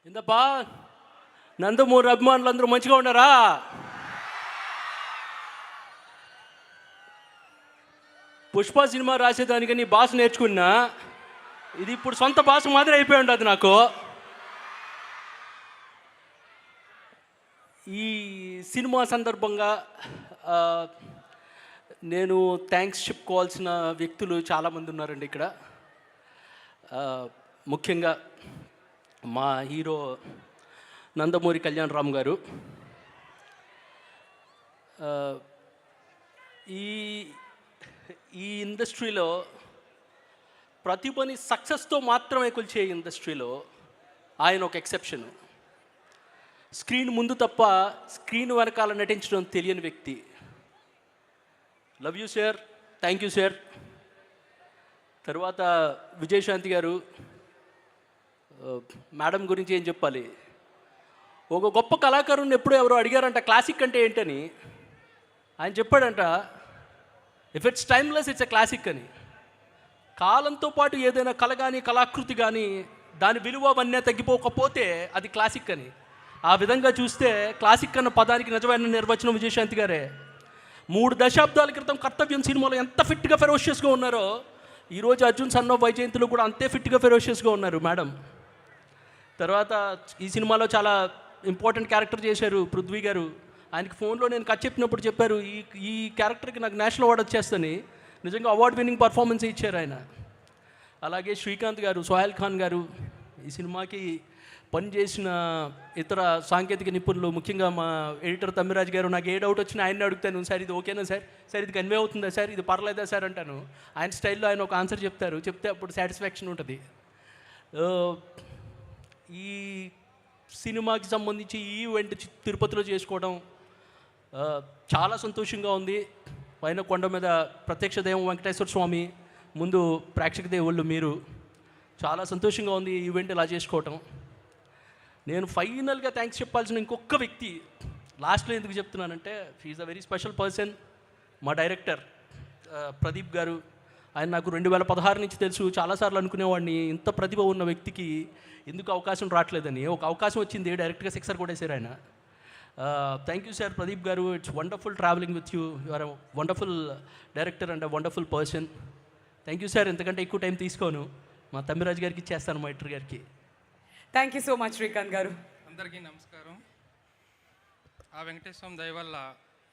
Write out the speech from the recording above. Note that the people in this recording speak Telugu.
ఇందప్పా నందమూరి అభిమానులు అందరూ మంచిగా ఉన్నారా? పుష్ప సినిమా రాసేదానికి నీ భాష నేర్చుకున్నా, ఇది ఇప్పుడు సొంత భాష మాదిరి అయిపోయి ఉండదు నాకు. ఈ సినిమా సందర్భంగా నేను థ్యాంక్స్ చెప్పుకోవాల్సిన వ్యక్తులు చాలామంది ఉన్నారండి ఇక్కడ. ముఖ్యంగా మా హీరో నందమూరి కళ్యాణ్ రామ్ గారు. ఈ ఈ ఇండస్ట్రీలో ప్రతిభని సక్సెస్తో మాత్రమే కొలిచే ఇండస్ట్రీలో ఆయన ఒక ఎక్సెప్షన్. స్క్రీన్ ముందు తప్ప స్క్రీన్ వెనకాల నటించడం తెలియని వ్యక్తి. Love you sir, thank you sir. తర్వాత విజయశాంతి గారు, మేడం గురించి ఏం చెప్పాలి. ఒక గొప్ప కళాకారుని ఎప్పుడు ఎవరో అడిగారంట క్లాసిక్ అంటే ఏంటని. ఆయన చెప్పాడంట, if it's timeless it's a classic అని. కాలంతో పాటు ఏదైనా కళ కానీ కళాకృతి కానీ దాని విలువ వన్నే తగ్గిపోకపోతే అది క్లాసిక్ అని. ఆ విధంగా చూస్తే క్లాసిక్ అన్న పదానికి నిజమైన నిర్వచనం విజయశాంతి గారే. 3 దశాబ్దాల క్రితం కర్తవ్యం సినిమాలో ఎంత ఫిట్గా ఫెరోషియస్గా ఉన్నారో ఈరోజు అర్జున్ సన్ ఆఫ్ వైజయంతిలో కూడా అంతే ఫిట్గా ఫెరోషియస్గా ఉన్నారు మేడం. తర్వాత ఈ సినిమాలో చాలా ఇంపార్టెంట్ క్యారెక్టర్ చేశారు పృథ్వీ గారు. ఆయనకి ఫోన్లో నేను కథ చెప్పినప్పుడు చెప్పారు, ఈ క్యారెక్టర్కి నాకు నేషనల్ అవార్డు వచ్చేస్తని. నిజంగా అవార్డు విన్నింగ్ పర్ఫార్మెన్స్ ఇచ్చారు ఆయన. అలాగే శ్రీకాంత్ గారు, సోహెల్ ఖాన్ గారు, ఈ సినిమాకి పనిచేసిన ఇతర సాంకేతిక నిపుణులు, ముఖ్యంగా మా ఎడిటర్ తమ్మిరాజు గారు. నాకు ఏ డౌట్ వచ్చినా ఆయన్ని అడుగుతాను, సార్ ఇది ఓకేనా సార్, సార్ ఇది కన్వే అవుతుందా సార్, ఇది పర్లేదా సార్ అంటాను. ఆయన స్టైల్లో ఆయన ఒక ఆన్సర్ చెప్తారు, చెప్తే అప్పుడు సాటిస్ఫాక్షన్ ఉంటుంది. ఈ సినిమాకి సంబంధించి ఈ ఈవెంట్ తిరుపతిలో చేసుకోవడం చాలా సంతోషంగా ఉంది. పైన కొండ మీద ప్రత్యక్ష దైవం వెంకటేశ్వర స్వామి, ముందు ప్రేక్షక దేవుళ్ళు మీరు. చాలా సంతోషంగా ఉంది ఈ ఈవెంట్ ఇలా చేసుకోవటం. నేను ఫైనల్గా థ్యాంక్స్ చెప్పాల్సిన ఇంకొక వ్యక్తి లాస్ట్లో ఎందుకు చెప్తున్నానంటే, he's a very special person. మా డైరెక్టర్ ప్రదీప్ గారు. ఆయన నాకు 2016 నుంచి తెలుసు. చాలాసార్లు అనుకునేవాడిని, ఇంత ప్రతిభ ఉన్న వ్యక్తికి ఎందుకు అవకాశం రావట్లేదని. ఒక అవకాశం వచ్చింది, డైరెక్ట్గా సిక్సర్ కొట్టేశారు ఆయన. Thank you sir Pradeep garu. It's wonderful travelling with you. You are a wonderful director and a wonderful person. Thank you sir. ఎంతకంటే ఎక్కువ టైం తీసుకోను. మా తమ్మిరాజు గారికి ఇచ్చేస్తాను, మా ఎడిటర్ గారికి. Thank you so much Srikanth గారు. అందరికీ నమస్కారం. ఆ వెంకటేశ్వరం దయ వల్ల